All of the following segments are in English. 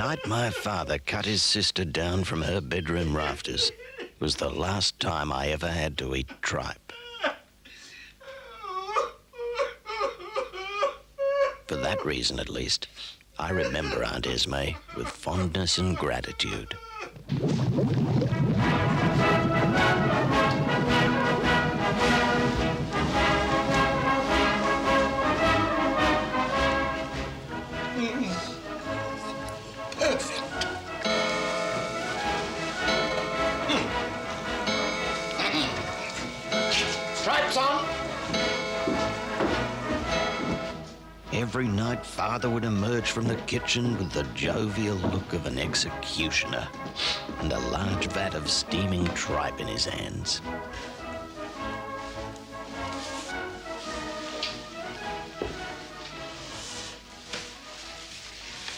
night my father cut his sister down from her bedroom rafters was the last time I ever had to eat tripe. For that reason, at least, I remember Aunt Esme with fondness and gratitude. Stripes on! Every night, Father would emerge from the kitchen with the jovial look of an executioner and a large vat of steaming tripe in his hands.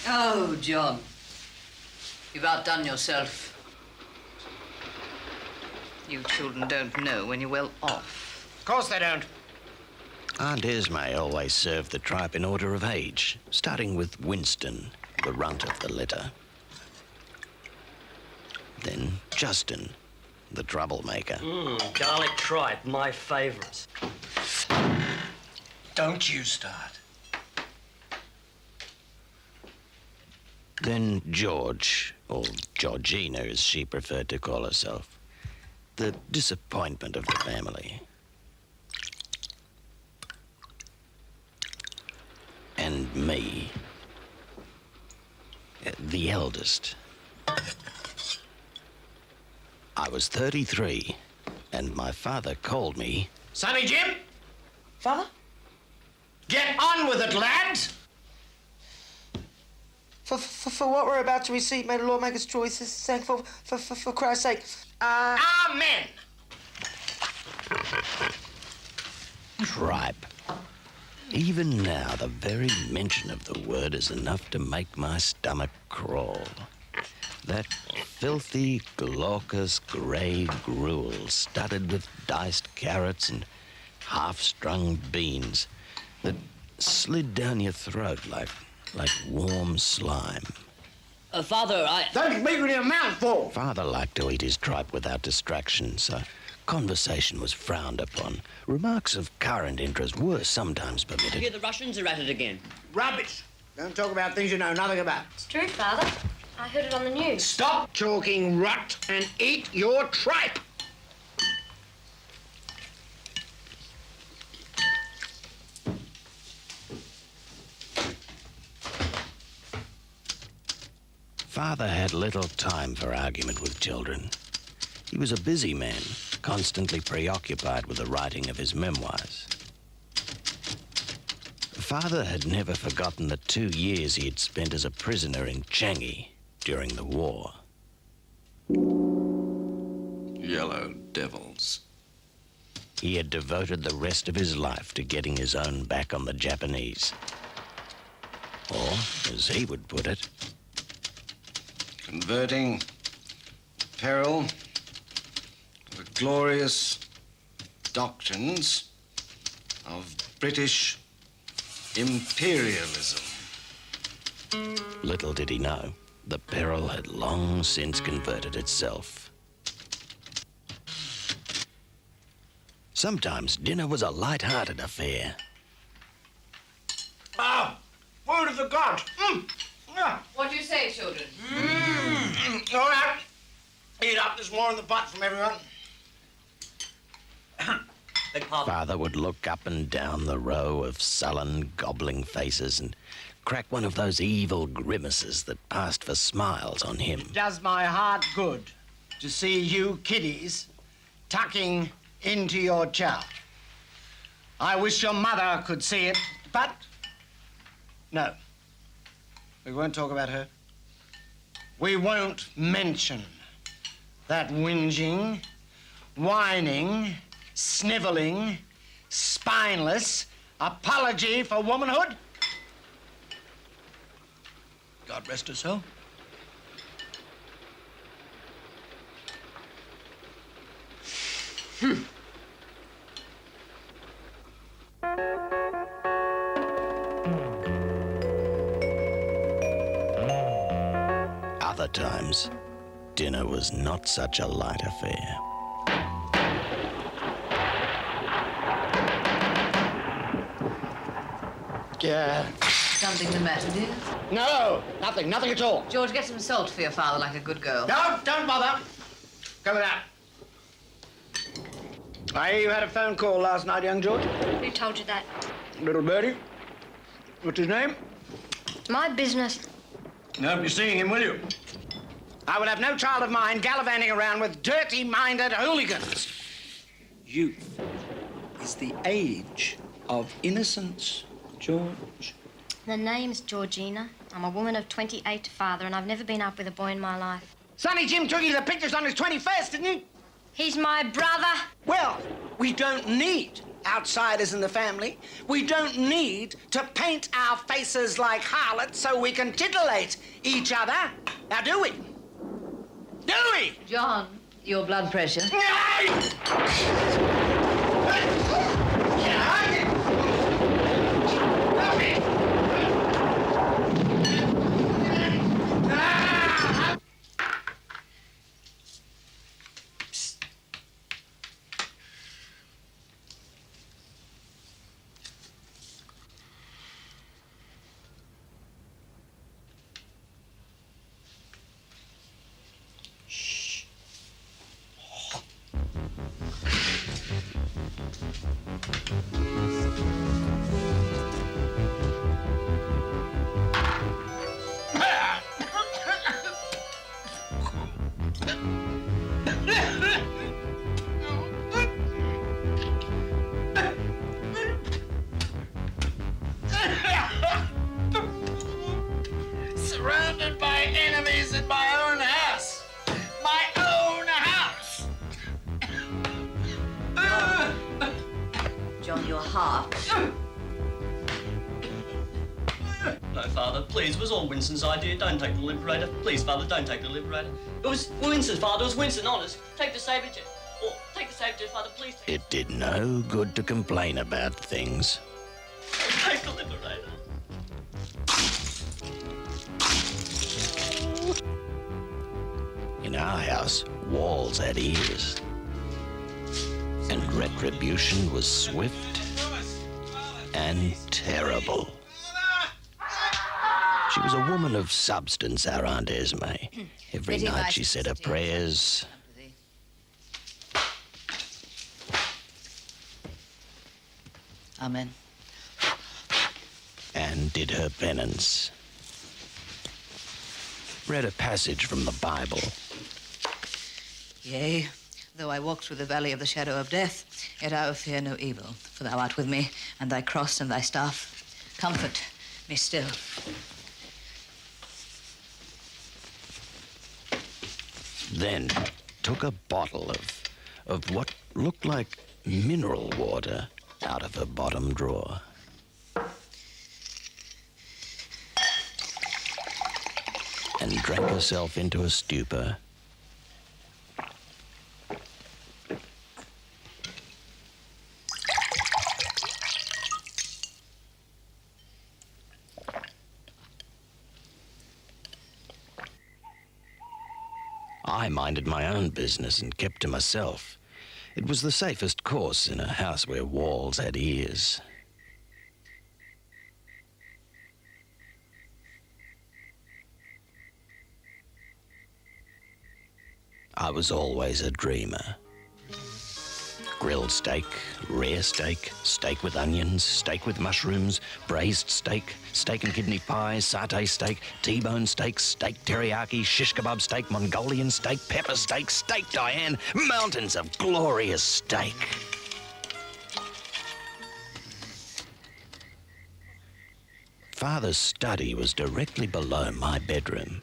Oh, John, you've outdone yourself. You children don't know when you're well off. Of course they don't. Aunt Esme always served the tripe in order of age, starting with Winston, the runt of the litter. Then Justin, the troublemaker. Garlic tripe, my favourite. Don't you start. Then George, or Georgina as she preferred to call herself, the disappointment of the family. And me, the eldest. I was 33, and my father called me... Sonny Jim? Father? Get on with it, lads! For what we're about to receive, may the Lord make us choices, thankful for Christ's sake. Amen! Tripe. Even now, the very mention of the word is enough to make my stomach crawl. That filthy, glaucous, grey gruel studded with diced carrots and half-strung beans that slid down your throat like warm slime. Father, Don't make me a mouthful! Father liked to eat his tripe without distraction, so conversation was frowned upon. Remarks of current interest were sometimes I permitted. hear the Russians are at it again. Rubbish! Don't talk about things you know nothing about. It's true, Father. I heard it on the news. Stop talking rot and eat your tripe! Father had little time for argument with children. He was a busy man, constantly preoccupied with the writing of his memoirs. Father had never forgotten the 2 years he had spent as a prisoner in Changi during the war. Yellow devils. He had devoted the rest of his life to getting his own back on the Japanese. Or, as he would put it, Converting peril to the glorious doctrines of British imperialism. little did he know, the peril had long since converted itself. Sometimes dinner was a light-hearted affair. Ah! Word of the gods! What do you say, children? All right. Eat up. There's more in the pot from everyone. Beg pardon. Father would look up and down the row of sullen, gobbling faces and crack one of those evil grimaces that passed for smiles on him. Does my heart good to see you kiddies tucking into your chow. I wish your mother could see it, but no. We won't talk about her. We won't mention that whinging, whining, sniveling, spineless apology for womanhood. God rest her soul. times, dinner was not such a light affair. Yeah. Something the matter, dear? No, nothing at all. George, get some salt for your father like a good girl. No, don't bother. Go with that. I hear you had a phone call last night, young George. Who told you that? Little birdie. What's his name? My business. You won't be seeing him, will you? I will have no child of mine gallivanting around with dirty-minded hooligans. Youth is the age of innocence, George. The name's Georgina. I'm a woman of 28, father, and I've never been up with a boy in my life. Sonny Jim took you to the pictures on his 21st, didn't he? He's my brother. Well, we don't need outsiders in the family. We don't need to paint our faces like harlots so we can titillate each other. Now, do we? Do we? John, your blood pressure. Surrounded by enemies in my own house. My own house. John, your heart. No, Father, please. It was all Winston's idea. Don't take the Liberator. Please, Father, don't take the Liberator. It was Winston, Father. It was Winston, honest. Take the Sabre Jet. Or take the Sabre Jet, Father, please. It did no good to complain about things. Take the Liberator. In our house, walls had ears. And retribution was swift and terrible. She was a woman of substance, our Aunt Esme. Every Betty night Rice she said her is dear. prayers Amen. and did her penance. Read a passage from the Bible. Yea, though I walk through the valley of the shadow of death, yet I will fear no evil, for thou art with me, and thy cross and thy staff comfort me still. Then took a bottle of what looked like mineral water out of her bottom drawer. And drank herself into a stupor. I minded my own business and kept to myself. It was the safest course in a house where walls had ears. I was always a dreamer. Grilled steak, rare steak, steak with onions, steak with mushrooms, braised steak, steak and kidney pie, satay steak, T-bone steak, steak teriyaki, shish kebab steak, Mongolian steak, pepper steak, steak Diane, mountains of glorious steak. Father's study was directly below my bedroom.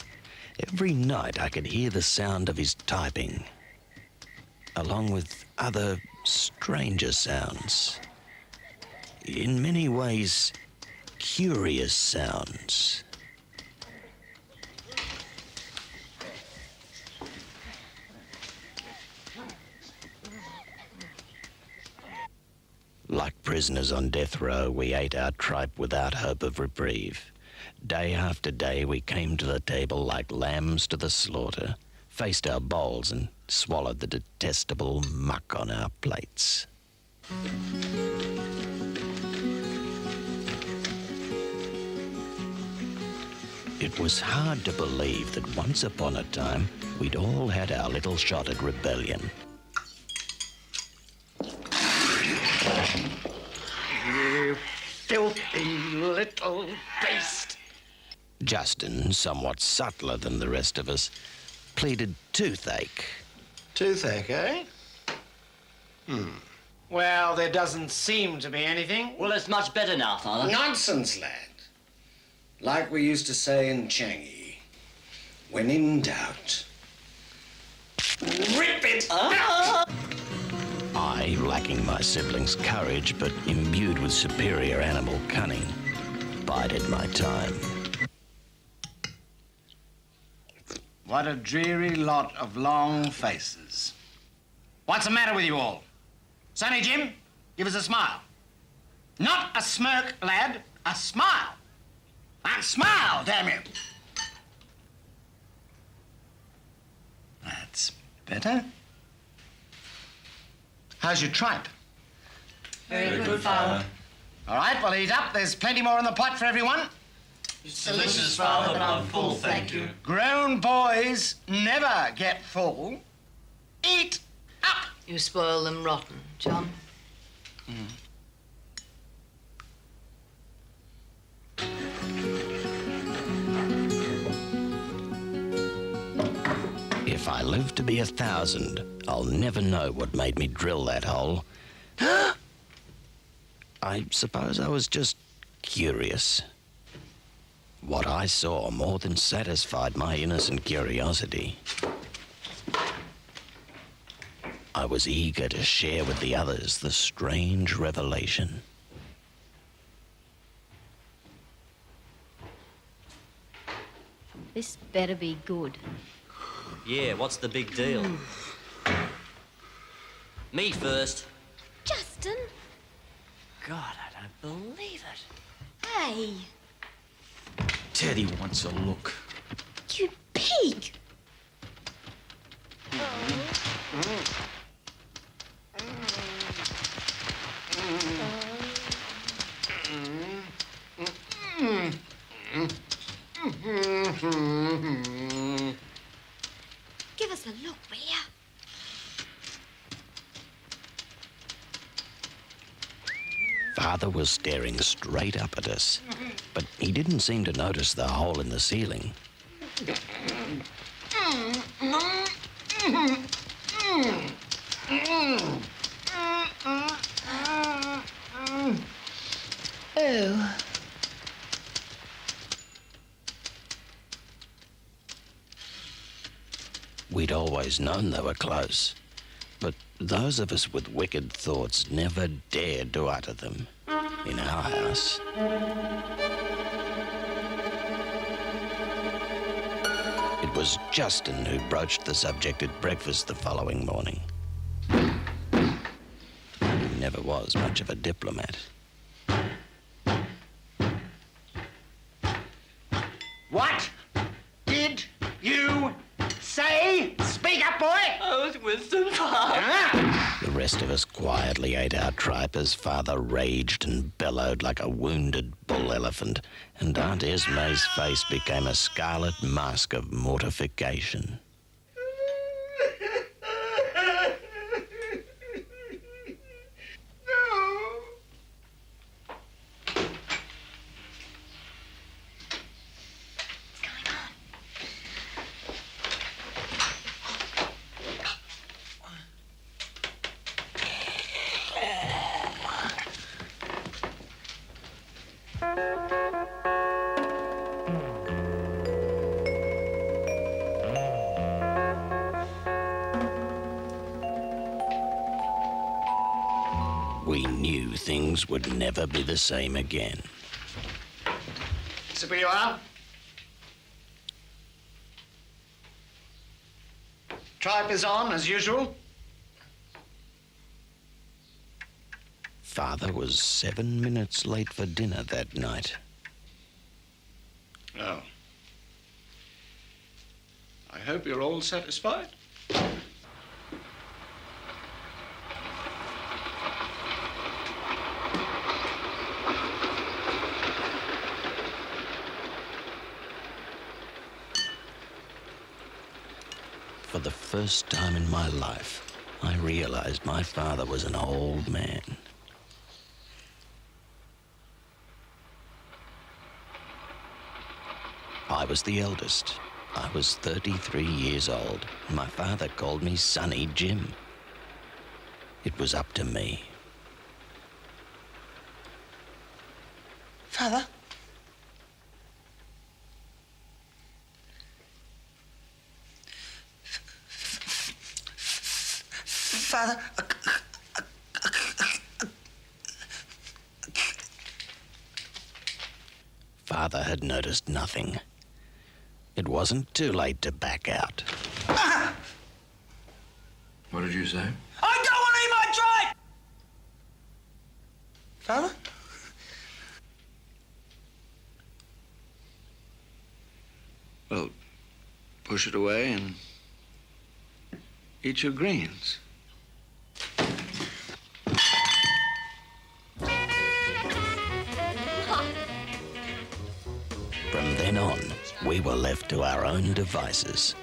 Every night I could hear the sound of his typing, along with other stranger sounds. In many ways, curious sounds. Like prisoners on death row, we ate our tripe without hope of reprieve. Day after day we came to the table like lambs to the slaughter, faced our bowls and swallowed the detestable muck on our plates. It was hard to believe that once upon a time we'd all had our little shot at rebellion. You filthy little beast. Justin, somewhat subtler than the rest of us, pleaded toothache. Toothache, eh? Well, there doesn't seem to be anything. Well, it's much better now, Father. Nonsense, lad. Like we used to say in Changi, when in doubt, rip it! I, lacking my siblings' courage but imbued with superior animal cunning, bided my time. What a dreary lot of long faces. What's the matter with you all? Sonny Jim, give us a smile. Not a smirk, lad, a smile. And smile, damn you. That's better. How's your tripe? Very good, Father. All right, well, eat up. There's plenty more in the pot for everyone. It's delicious, Father, but I'm full, thank you. Grown boys never get full. Eat up. You spoil them rotten, John. If I live to be 1,000, I'll never know what made me drill that hole. I suppose I was just curious. What I saw more than satisfied my innocent curiosity. I was eager to share with the others the strange revelation. This better be good. Yeah, what's the big deal? Me first. Justin! God, I don't believe it. Hey! Teddy wants a look. You pig! Give us a look, will ya? Father was staring straight up at us, but he didn't seem to notice the hole in the ceiling. Oh. We'd always known they were close, but those of us with wicked thoughts never dared to utter them in our house. It was Justin who broached the subject at breakfast the following morning. He never was much of a diplomat. What did you say? Speak up, boy! I was Winston, Father. Huh? The rest of us quietly ate our tripe as Father raged and bellowed like a wounded bull elephant, and Aunt Esme's face became a scarlet mask of mortification. We knew things would never be the same again. So where you are? Tripe is on, as usual. Father was 7 minutes late for dinner that night. Well, I hope you're all satisfied. For the first time in my life, I realized my father was an old man. I was the eldest. I was 33 years old. My father called me Sonny Jim. It was up to me. Father? Father? Father had noticed nothing. It wasn't too late to back out. What did you say? I don't want to eat my tripe! Father? Well, push it away and eat your greens. From then on, we were left to our own devices.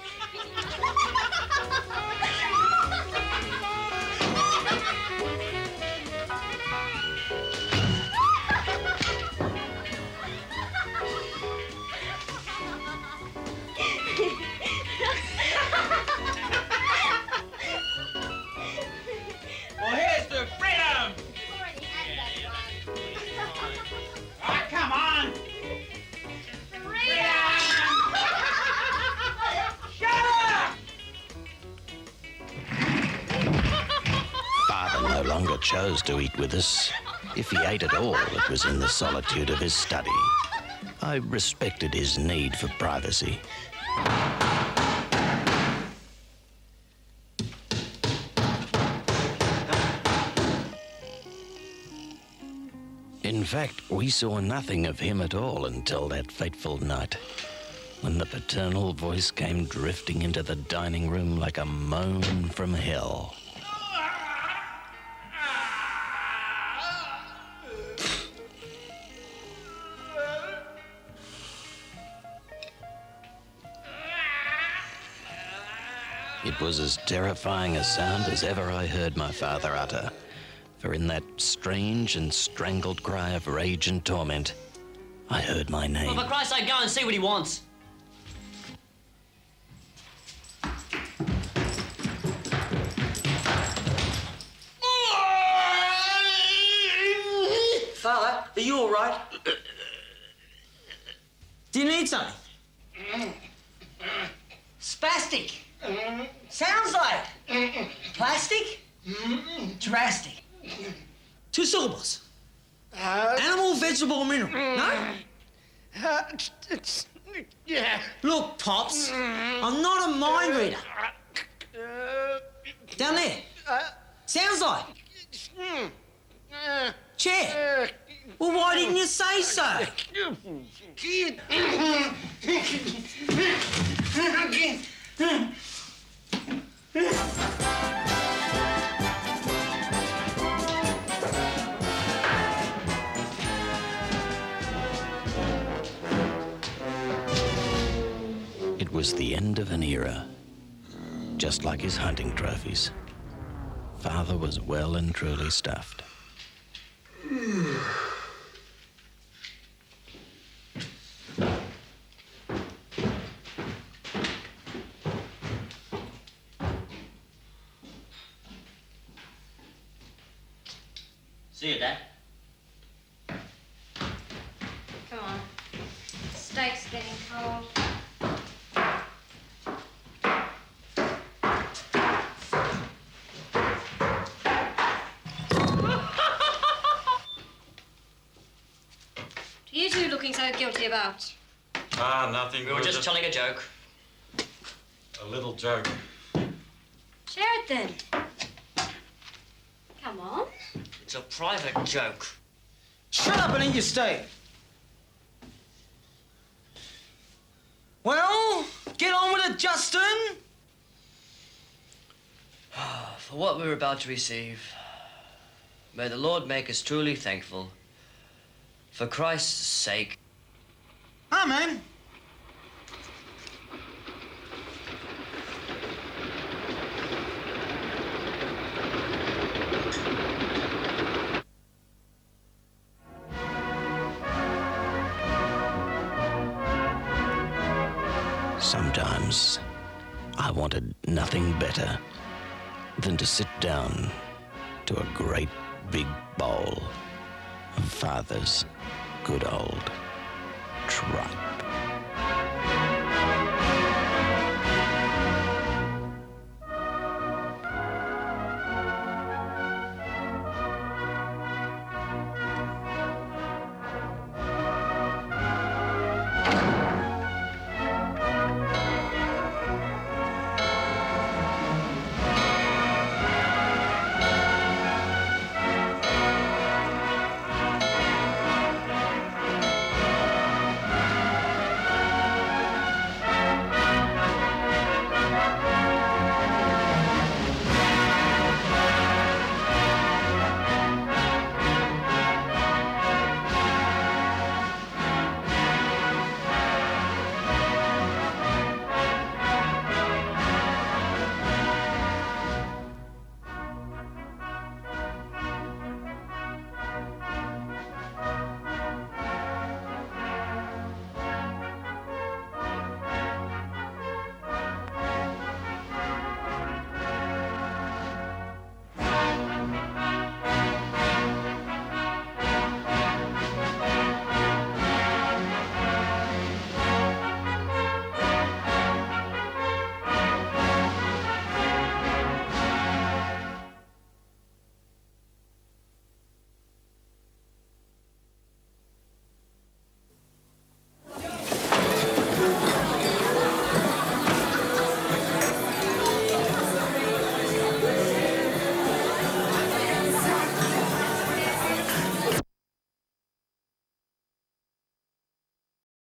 Well, here's to freedom! Oh, come on! Father no longer chose to eat with us. If he ate at all, it was in the solitude of his study. I respected his need for privacy. In fact, we saw nothing of him at all until that fateful night, when the paternal voice came drifting into the dining room like a moan from hell. It was as terrifying a sound as ever I heard my father utter, for in that strange and strangled cry of rage and torment, I heard my name. Well, for Christ's sake, go and see what he wants. Father, are you all right? Do you need something? Spastic. Sounds like. Plastic? Drastic. Two syllables. Animal, vegetable, mineral. No? Yeah. Look, Pops, I'm not a mind reader. Down there. Sounds like. Chair. Well, why didn't you say so? It was the end of an era, just like his hunting trophies. Father was well and truly stuffed. See you, Dad. Come on. Steak's getting cold. What are you two looking so guilty about? Ah, nothing. We were just telling a joke. a little joke. Share it then. Come on. It's a private joke. Shut up and eat your steak. Well, get on with it, Justin. For what we're about to receive, may the Lord make us truly thankful. For Christ's sake. Amen. Sometimes I wanted nothing better than to sit down to a great big bowl of Father's good old tripe.